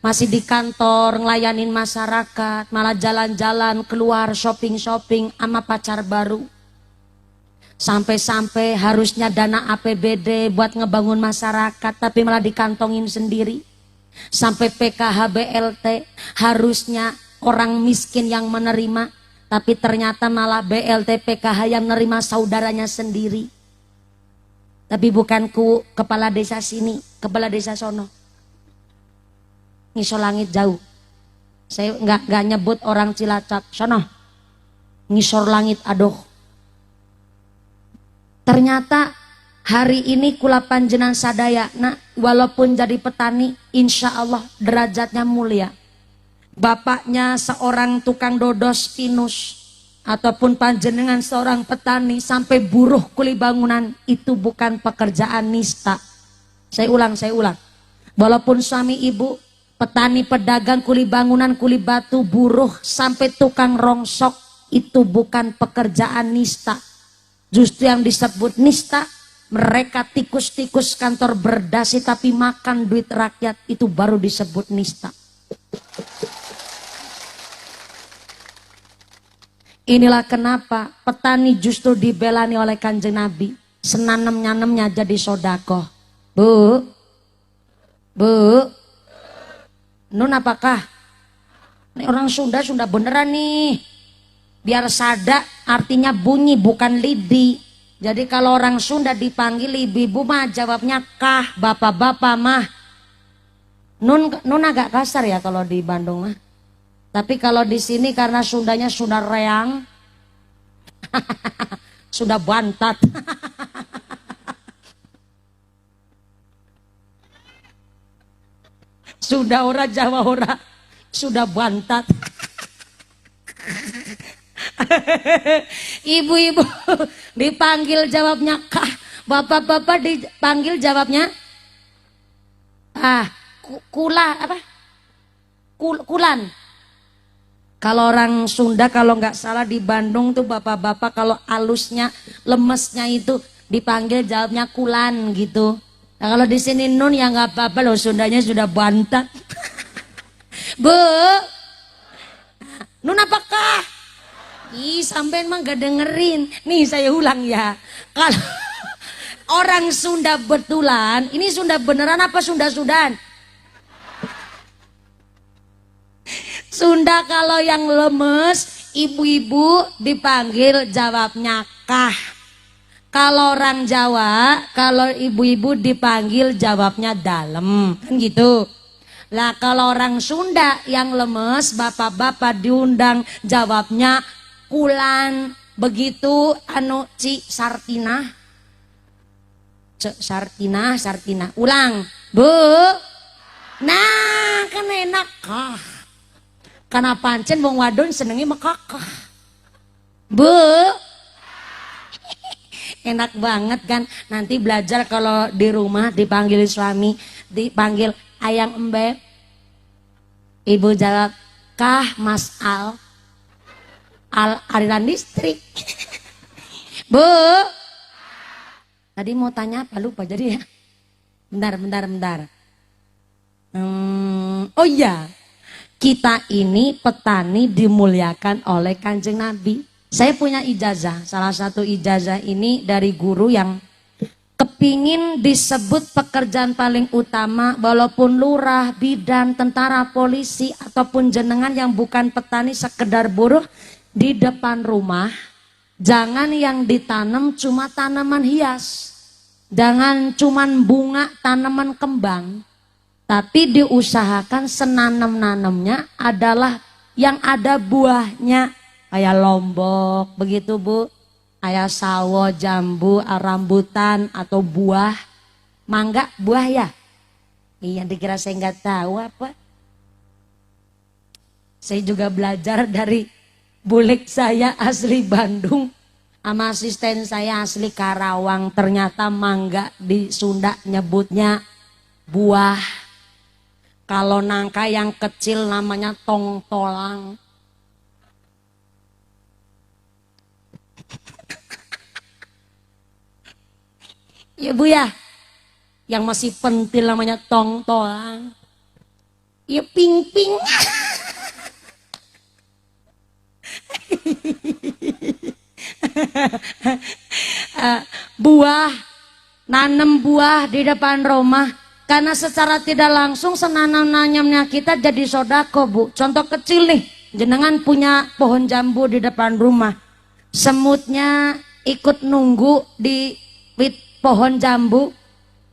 masih di kantor ngelayanin masyarakat, malah jalan-jalan keluar shopping-shopping sama pacar baru. Sampai-sampai harusnya dana APBD buat ngebangun masyarakat tapi malah dikantongin sendiri. Sampai PKH BLT harusnya orang miskin yang menerima, tapi ternyata malah BLT PKH yang menerima saudaranya sendiri. Tapi bukan kepala desa sini, kepala desa sono. Ngisor langit jauh. Saya nggak nyebut orang Cilacap sono. Ngisor langit aduh. Ternyata Hari ini kula panjenengan sadayana walaupun jadi petani, insya Allah derajatnya mulia. Bapaknya seorang tukang dodos pinus, ataupun panjenengan seorang petani sampai buruh kuli bangunan, itu bukan pekerjaan nista. Saya ulang. Walaupun suami ibu petani, pedagang, kuli bangunan, kuli batu, buruh sampai tukang rongsok, itu bukan pekerjaan nista. Justru yang disebut nista, mereka tikus-tikus kantor berdasi tapi makan duit rakyat, itu baru disebut nista. Inilah kenapa petani justru dibelani oleh Kanjeng Nabi. Senanem-nanemnya jadi sodako. Bu, nun apakah? Ini orang Sunda beneran nih. Biar sada artinya bunyi bukan lidi. Jadi kalau orang Sunda dipanggil ibu-ibu mah jawabnya kah, bapak-bapak mah. Nun agak kasar ya kalau di Bandung mah. Tapi kalau di sini karena Sundanya Sunda reang, sudah bantat. Sudah ora Jawa ora, sudah bantat. Ibu-ibu dipanggil jawabnya kah, bapak-bapak dipanggil jawabnya kulan. Kalau orang Sunda kalau nggak salah di Bandung tuh bapak-bapak kalau alusnya lemesnya itu dipanggil jawabnya kulan gitu. Nah, kalau di sini nun ya nggak apa-apa loh, Sundanya sudah bantat. Bu, nun apakah? Ih, sampean mah gak dengerin. Nih saya ulang ya. Kalau orang Sunda betulan, ini Sunda beneran apa Sunda-Sundan? Sunda kalau yang lemes, ibu-ibu dipanggil jawabnya kah. Kalau orang Jawa, kalau ibu-ibu dipanggil jawabnya dalem, kan gitu. Lah kalau orang Sunda yang lemes, bapak-bapak diundang jawabnya kulan. Begitu anu Ci Sartina. Sartina. Ulang. Bu. Nah, kan enak kah. Karena pancen wong wadon senengi mekakah. Bu. Enak banget kan. Nanti belajar kalau di rumah dipanggil suami, dipanggil ayang embeb. Ibu jawab, kah Mas Al aliran listrik. Bu. Tadi mau tanya apa lupa jadi ya. Bentar. Oh iya. Kita ini petani dimuliakan oleh Kanjeng Nabi. Saya punya ijazah, salah satu ijazah ini dari guru yang kepingin disebut pekerjaan paling utama, walaupun lurah, bidan, tentara, polisi, ataupun jenengan yang bukan petani sekedar buruh, di depan rumah, jangan yang ditanam cuma tanaman hias, jangan cuma bunga tanaman kembang. Tapi diusahakan senanam-nanamnya adalah yang ada buahnya. Kayak lombok, begitu Bu. Kayak sawo, jambu, rambutan, atau buah. Mangga, buah ya? Iya, dikira saya nggak tahu apa. Saya juga belajar dari bulik saya asli Bandung. Sama asisten saya asli Karawang. Ternyata mangga di Sunda nyebutnya buah. Kalau nangka yang kecil namanya tongtolang. Ya Bu ya. Yang masih pentil namanya tongtolang. Ya ping-ping. Buah. Nanam buah di depan rumah. Karena secara tidak langsung senanam-nanamnya kita jadi sodako Bu. Contoh kecil nih, jenengan punya pohon jambu di depan rumah. Semutnya ikut nunggu di pohon jambu.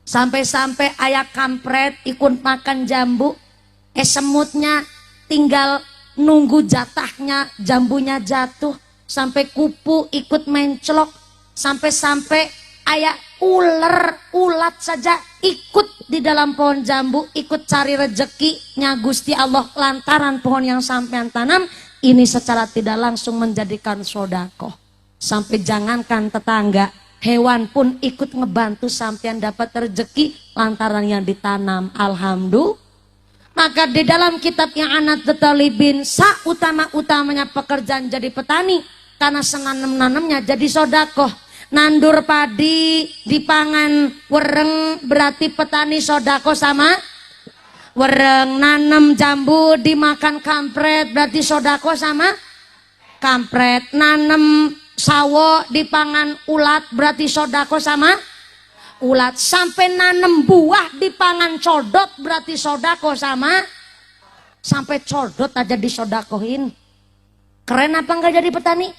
Sampai-sampai ayah kampret ikut makan jambu. Semutnya tinggal nunggu jatahnya, jambunya jatuh. Sampai kupu ikut mencelok. Sampai-sampai Aya ulat saja ikut di dalam pohon jambu, ikut cari rezekinya Gusti Allah lantaran pohon yang sampean tanam ini secara tidak langsung menjadikan sodako. Sampai jangankan tetangga, hewan pun ikut ngebantu sampean dapat rezeki lantaran yang ditanam. Alhamdulillah. Maka di dalam kitab yang anak Talibin, utama-utamanya pekerjaan jadi petani karena senanam-nanamnya jadi sodako. Nandur padi dipangan wereng berarti petani sodako sama wereng. Nanam jambu dimakan kampret berarti sodako sama kampret. Nanam sawo dipangan ulat berarti sodako sama ulat. Sampai nanam buah dipangan codot berarti sodako sama. Sampai codot aja disodakohin. Keren apa enggak jadi petani?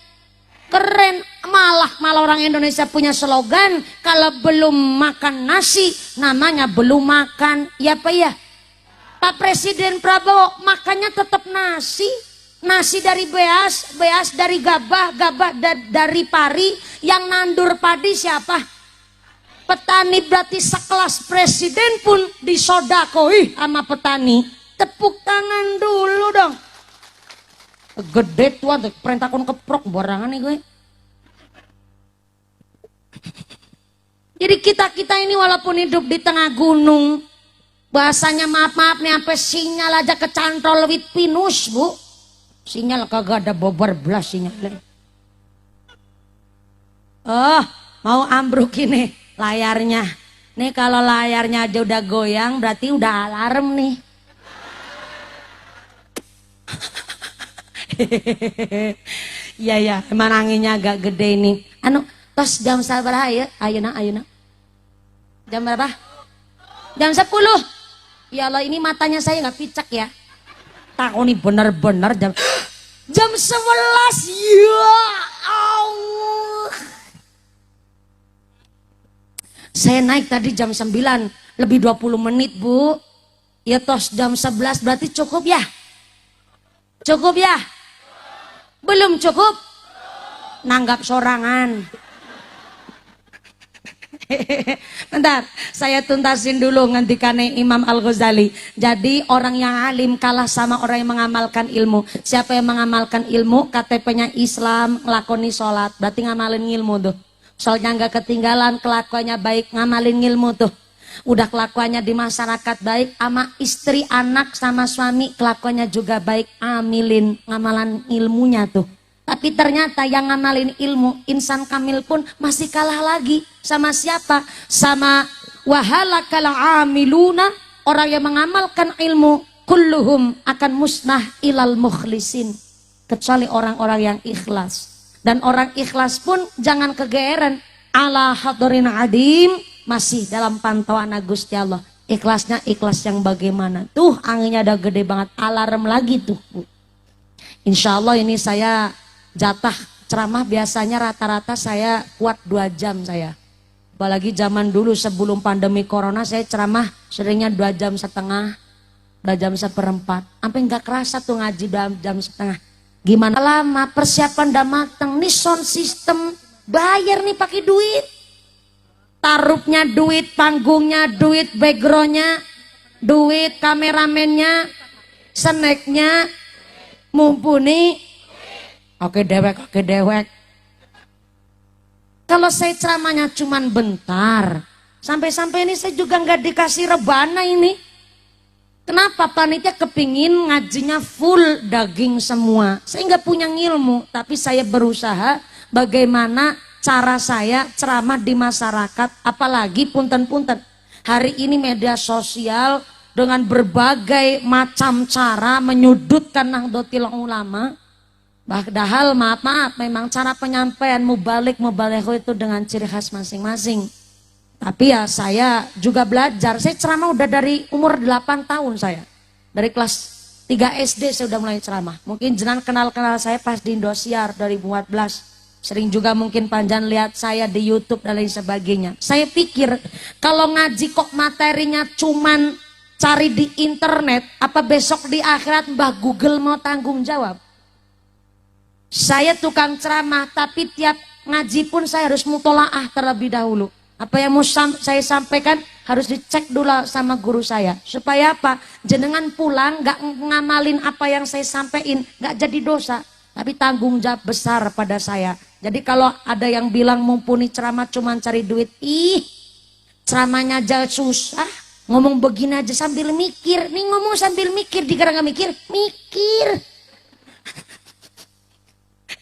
Keren. Malah orang Indonesia punya slogan, kalau belum makan nasi namanya belum makan. Ya apa ya? Pak Presiden Prabowo makannya tetap nasi. Nasi dari beas, beas dari gabah, gabah dari pari. Yang nandur padi siapa? Petani. Berarti sekelas presiden pun disodakoi sama petani. Tepuk tangan dulu dong. Gede tuan, perintah kon keprok barangan nih gue. Jadi kita ini walaupun hidup di tengah gunung, bahasanya maaf-maaf nih sampai sinyal aja kecantol wit pinus bu. Sinyal kagak ada bobar belas sinyalnya. Oh mau ambruk ini layarnya. Nih kalau layarnya aja udah goyang berarti udah alarm nih. Iya ya, emang anginnya agak gede ini. Anu, tos jam sabaraha ya? Ayeuna. Jam berapa? Jam 10. Ya Allah, ini matanya saya nggak picak ya. Takut nih bener-bener jam 11. Ya Allah. Saya naik tadi jam 9, lebih 20 menit, Bu. Ya tos jam 11 berarti cukup ya? Cukup ya? Belum cukup? Nanggap sorangan. Bentar, saya tuntasin dulu ngendikannya Imam Al-Ghazali. Jadi orang yang alim kalah sama orang yang mengamalkan ilmu. Siapa yang mengamalkan ilmu, KTP-nya Islam, ngelakoni sholat, berarti ngamalin ilmu tuh. Soalnya nggak ketinggalan, kelakuannya baik, ngamalin ilmu tuh. Udah kelakuannya di masyarakat baik, sama istri, anak, sama suami kelakuannya juga baik, amilin ngamalan ilmunya tuh. Tapi ternyata yang ngamalin ilmu, insan kamil pun masih kalah lagi. Sama siapa? Sama wahalakal amiluna, orang yang mengamalkan ilmu, kulluhum akan musnah ilal mukhlisin. Kecuali orang-orang yang ikhlas. Dan orang ikhlas pun jangan kegeeran. Ala hadirin adim, masih dalam pantauan Gusti Allah. Ikhlasnya ikhlas yang bagaimana? Tuh anginnya udah gede banget, alarm lagi tuh Bu. Insya Allah ini saya jatah ceramah biasanya rata-rata saya kuat 2 jam saya. Apalagi zaman dulu sebelum pandemi corona saya ceramah seringnya 2 jam setengah, 2 jam seperempat. Sampai nggak kerasa tuh ngaji 2 jam setengah. Gimana lama persiapan udah mateng nih, sound system bayar nih pakai duit. Tarupnya duit, panggungnya duit, backgroundnya duit, kameramennya, snacknya mumpuni. Oke dewek. Kalau saya ceramahnya cuman bentar, sampai-sampai ini saya juga nggak dikasih rebana ini. Kenapa? Panitia kepingin ngajinya full daging semua. Saya nggak punya ilmu, tapi saya berusaha bagaimana cara saya ceramah di masyarakat, apalagi punten-punten. Hari ini media sosial dengan berbagai macam cara menyudutkan Nahdlatul Ulama. Padahal maaf memang cara penyampaian mubalik itu dengan ciri khas masing-masing. Tapi ya saya juga belajar. Saya ceramah udah dari umur 8 tahun saya. Dari kelas 3 SD saya udah mulai ceramah. Mungkin jenengan kenal-kenal saya pas di Indosiar 2014. Sering juga mungkin panjang lihat saya di YouTube dan lain sebagainya. Saya pikir kalau ngaji kok materinya cuman cari di internet, apa besok di akhirat Mbah Google mau tanggung jawab? Saya tukang ceramah, tapi tiap ngaji pun saya harus mutolaah terlebih dahulu. Apa yang mau saya sampaikan harus dicek dulu sama guru saya. Supaya apa? Jenengan pulang gak ngamalin apa yang saya sampaikan, gak jadi dosa. Tapi tanggung jawab besar pada saya. Jadi kalau ada yang bilang mumpuni ceramah cuma cari duit, ceramahnya aja susah. Ngomong begini aja sambil mikir. Nih ngomong sambil mikir, dikira gak mikir? Mikir.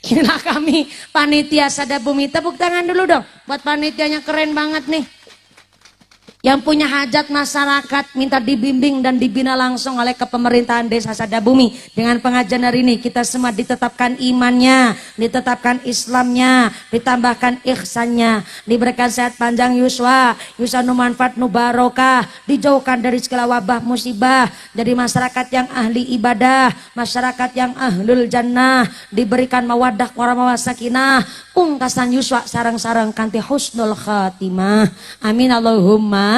Inilah kami panitia Sada Bumi. Tepuk tangan dulu dong buat panitianya, keren banget nih. Yang punya hajat masyarakat minta dibimbing dan dibina langsung oleh kepemerintahan Desa Sada Bumi. Dengan pengajian hari ini kita semua ditetapkan imannya, ditetapkan Islamnya, ditambahkan ihsannya, diberikan sehat panjang yuswa nu manfaat nu barokah, dijauhkan dari segala wabah musibah, jadi masyarakat yang ahli ibadah, masyarakat yang ahlul jannah, diberikan mawadah warahmah sakinah, pungkasan yuswa sarang-sarang kanti husnul khatimah. Amin Allahumma.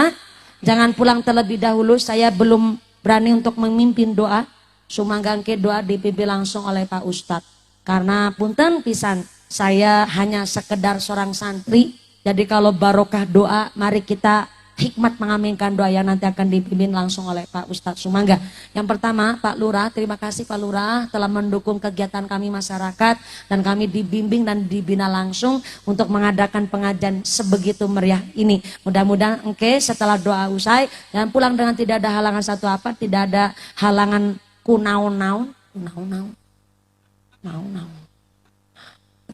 Jangan pulang terlebih dahulu, saya belum berani untuk memimpin doa. Sumanggangke doa dipimpin langsung oleh Pak Ustadz. Karena punten pisan, saya hanya sekedar seorang santri. Jadi kalau barokah doa, mari kita hikmat mengaminkan doa yang nanti akan dipimpin langsung oleh Pak Ustadz Sumangga. Yang pertama, Pak Lurah, terima kasih Pak Lurah telah mendukung kegiatan kami masyarakat dan kami dibimbing dan dibina langsung untuk mengadakan pengajian sebegitu meriah ini. Mudah-mudahan setelah doa usai dan pulang dengan tidak ada halangan satu apa, tidak ada halangan kunaon-naon.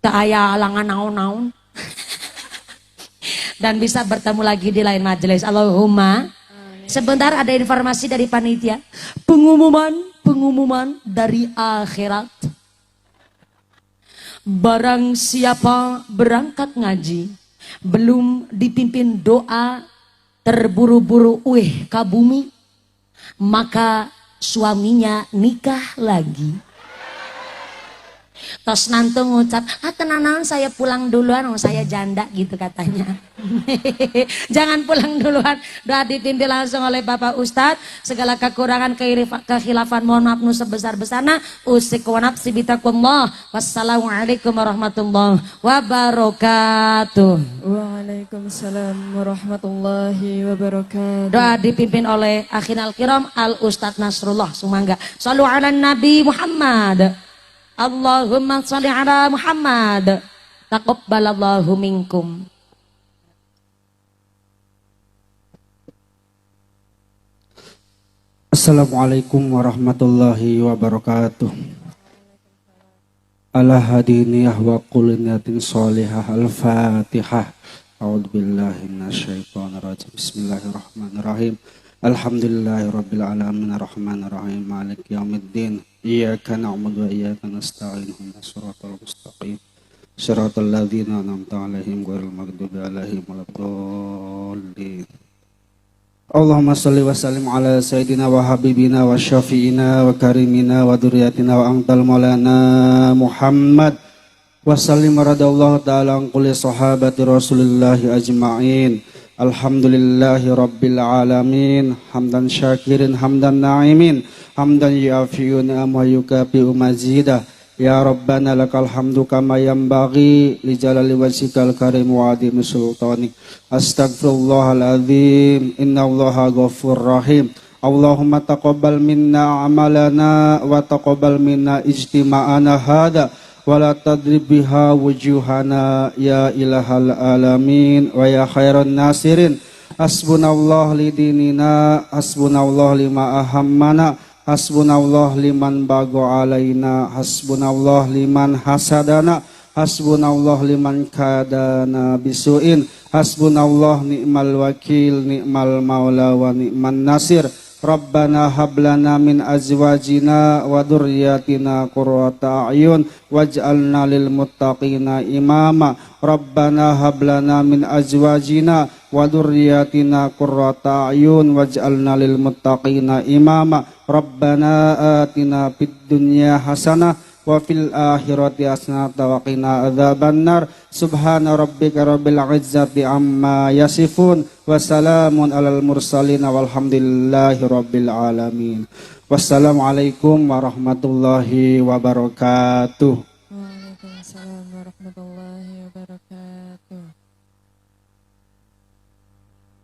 Tak aya halangan naon-naon. Dan bisa bertemu lagi di lain majelis. Allahumma. Sebentar ada informasi dari panitia. Pengumuman dari akhirat. Barang siapa berangkat ngaji, belum dipimpin doa, terburu-buru ka bumi, maka suaminya nikah lagi. Tos nanti ngucap, tenanan saya pulang duluan, saya janda gitu katanya. Jangan pulang duluan, doa dipimpin langsung oleh Bapak Ustadz. Segala kekurangan, kekhilafan mohon maaf nu sebesar-besarna. Usik wa nafsi bitaqullah. Wassalamualaikum warahmatullahi wabarakatuh. Waalaikumsalam warahmatullahi wabarakatuh. Doa dipimpin oleh Akhinal Kiram Al Ustadz Nasrullah Sumangga. Shallu ala Nabi Muhammad. Allahumma sholli ala Muhammad. Taqabbalallahu minkum. Assalamualaikum warahmatullahi wabarakatuh. Ala hadiniyah wa qulinatin sholihah. Al-Fatihah. A'udzubillahi minasyaitonirrajim. Bismillahirrahmanirrahim. Alhamdulillahi rabbil alamin arrahmanir rahim maliki yaumiddin. Iyyaka na'budu wa iyyaka nasta'in ihdinas siratal mustaqim. Shiratal ladzina an'amta 'alaihim ghairil maghdubi 'alaihim waladdallin. Allahumma shalli wa sallim ala sayyidina wa habibina wa syafi'ina wa karimina wa dzurriyyatina wa antal maulana Muhammad wa sallim radallahu ta'ala an kulli sahabati Rasulillahi ajma'in. Alhamdulillahi rabbil alamin, hamdan syakirin, hamdan na'imin, hamdan yu'afiyu ni'am wa yukafi'u mazidah. Ya Rabbana lakal hamdu kama yanbaghi li jalali wajhikal karim wa adhimi sultanik. Astaghfirullahaladzim, innallaha ghafurur rahim. Allahumma taqabbal minna amalana wa taqabbal minna ijtima'ana hadha wa la tadrib biha wujuhana ya ilahal alamin wa ya khairan nasirin. Hasbunallah li dinina, hasbunallah lima ahammana, hasbunallah liman bago alaina, hasbunallah liman hasadana, hasbunallah liman kadana bisuin, hasbunallah ni'mal wakil, ni'mal maula wa ni'man nasir. Rabbana hablana min azwajina wa dzurriyyatina qurrata a'yun waj'alna lil muttaqina imama. Rabbana hablana min azwajina wa dzurriyyatina qurrata a'yun waj'alna lil muttaqina imama. Rabbana atina fid dunya hasanah wa fil akhirati hasanatan wa qina adzabannar. Subhana rabbika rabbil izzati amma yasifun wa salamun alal mursalin walhamdulillahi rabbil alamin. Wassalamualaikum warahmatullahi wabarakatuh.